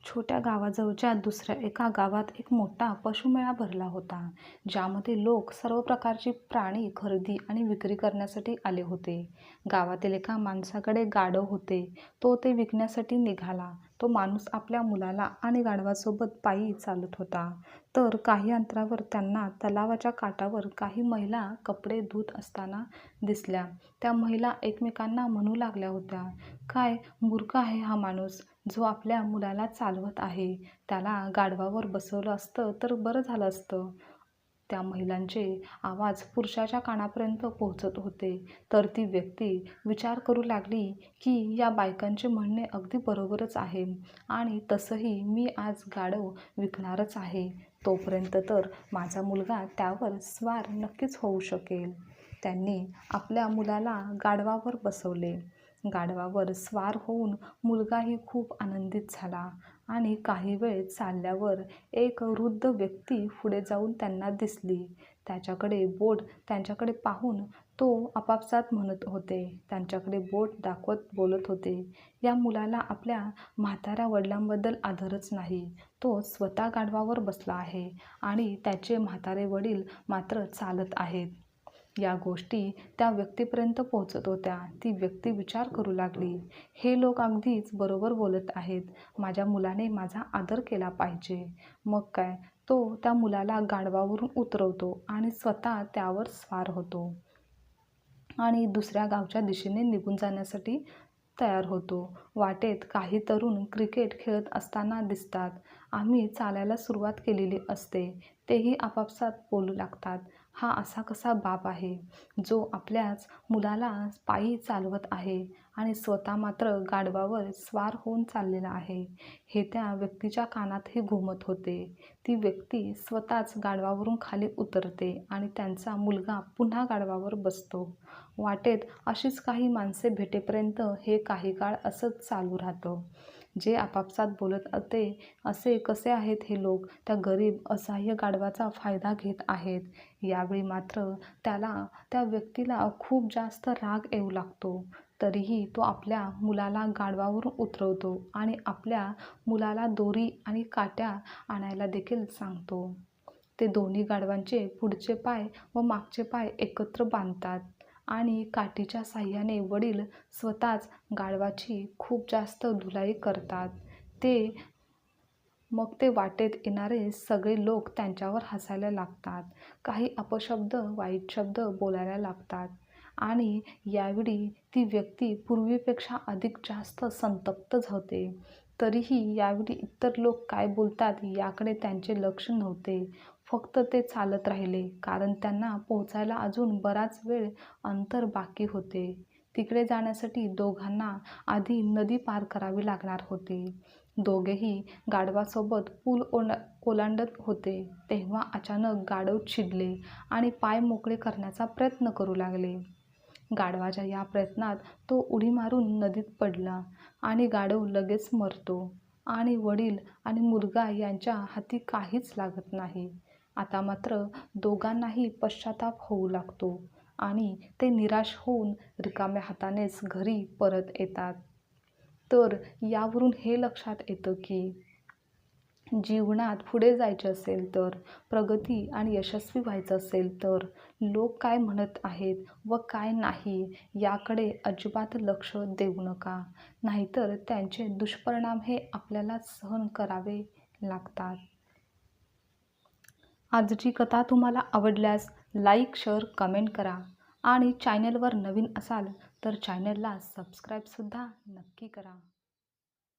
छोट्या गावाजवळच्या दुसऱ्या एका गावात एक मोठा पशुमेळा भरला होता, ज्यामध्ये लोक सर्व प्रकारची प्राणी खरेदी आणि विक्री करण्यासाठी आले होते. गावातील एका माणसाकडे गाढव होते. तो ते विकण्यासाठी निघाला. तो माणूस आपल्या मुलाला आणि गाढवासोबत पायी चालत होता. तर काही अंतरावर त्यांना तलावाच्या काठावर काही महिला कपडे धुत असताना दिसल्या. त्या महिला एकमेकांना म्हणू लागल्या होत्या, "काय मूर्ख आहे हा माणूस, जो आपल्या मुलाला चालवत आहे. त्याला गाढवावर बसवलं असतं तर बरं झालं असतं." त्या महिलांचे आवाज पुरुषाच्या कानापर्यंत पोहोचत होते. तर ती व्यक्ती विचार करू लागली की या बायकांचे म्हणणे अगदी बरोबरच आहे आणि तसंही मी आज गाढव विकणारच आहे. तोपर्यंत तर माझा मुलगा त्यावर स्वार नक्कीच होऊ शकेल. त्यांनी आपल्या मुलाला गाढवावर बसवले. गाढवावर स्वार होऊन मुलगाही खूप आनंदित झाला आणि काही वेळ चालल्यावर एक वृद्ध व्यक्ती पुढे जाऊन त्यांना दिसली. त्यांच्याकडे पाहून तो आपापसात म्हणत होते. त्यांच्याकडे बोट दाखवत बोलत होते, "या मुलाला आपल्या म्हाताऱ्या वडिलांबद्दल आदरच नाही. तो स्वतः गाढवावर बसला आहे आणि त्याचे म्हातारे वडील मात्र चालत आहेत." या गोष्टी त्या व्यक्तीपर्यंत पोहोचत होत्या. ती व्यक्ती विचार करू लागली, "हे लोक अगदीच बरोबर बोलत आहेत. माझ्या मुलाने माझा आदर केला पाहिजे." मग काय, तो त्या मुलाला गाढवावरून उतरवतो आणि स्वतः त्यावर स्वार होतो आणि दुसऱ्या गावच्या दिशेने निघून जाण्यासाठी तयार होतो. वाटेत काही तरुण क्रिकेट खेळत असताना दिसतात. आम्ही चालायला सुरुवात केलेली असते. तेही आपापसात बोलू लागतात, "हा असा कसा बाप आहे, जो आपल्याच मुलाला पायी चालवत आहे आणि स्वतः मात्र गाढवावर स्वार होऊन चाललेला आहे." हे त्या व्यक्तीच्या कानातही घुमत होते. ती व्यक्ती स्वतःच गाढवावरून खाली उतरते आणि त्यांचा मुलगा पुन्हा गाढवावर बसतो. वाटेत अशीच काही माणसे भेटेपर्यंत हे काही काळ असंच चालू राहतं. जे आपापसात बोलत होते, "असे कसे आहेत हे लोक, त्या गरीब असहाय्य गाढवाचा फायदा घेत आहेत." यावेळी मात्र त्या व्यक्तीला खूप जास्त राग येऊ लागतो. तरीही तो आपल्या मुलाला गाढवावरून उतरवतो आणि आपल्या मुलाला दोरी आणि काट्या आणायला देखील सांगतो. ते दोन्ही गाढवांचे पुढचे पाय व मागचे पाय एकत्र बांधतात आणि काठीच्या साहाय्याने वडील स्वतःच गाढवाची खूप जास्त धुलाई करतात. मग ते वाटेत येणारे सगळे लोक त्यांच्यावर हसायला लागतात. काही अपशब्द, वाईट शब्द बोलायला लागतात आणि यावेळी ती व्यक्ती पूर्वीपेक्षा अधिक जास्त संतप्त होते. तरीही यावेळी इतर लोक काय बोलतात याकडे त्यांचे लक्ष नव्हते. फक्त ते चालत राहिले, कारण त्यांना पोहोचायला अजून बराच वेळ अंतर बाकी होते. तिकडे जाण्यासाठी दोघांना आधी नदी पार करावी लागणार होती. दोघेही गाढवासोबत पूल ओलांडत होते तेव्हा अचानक गाढव चिडले आणि पाय मोकळे करण्याचा प्रयत्न करू लागले. गाढवाच्या या प्रयत्नात तो उडी मारून नदीत पडला आणि गाढव लगेच मरतो आणि वडील आणि मुलगा यांच्या हाती काहीच लागत नाही. आता मात्र दोघांनाही पश्चाताप होऊ लागतो आणि ते निराश होऊन रिकाम्या हातानेच घरी परत येतात. तर यावरून हे लक्षात येतं की जीवनात पुढे जायचे असेल तर, प्रगती आणि यशस्वी व्हायचं असेल तर लोक काय म्हणत आहेत व काय नाही याकडे अजिबात लक्ष देऊ नका. नाहीतर त्यांचे दुष्परिणाम हे आपल्याला सहन करावे लागतात. आजची कथा तुम्हाला आवडल्यास लाईक, शेअर, कमेंट करा आणि चॅनलवर नवीन असाल तर चॅनलला सबस्क्राईबसुद्धा नक्की करा.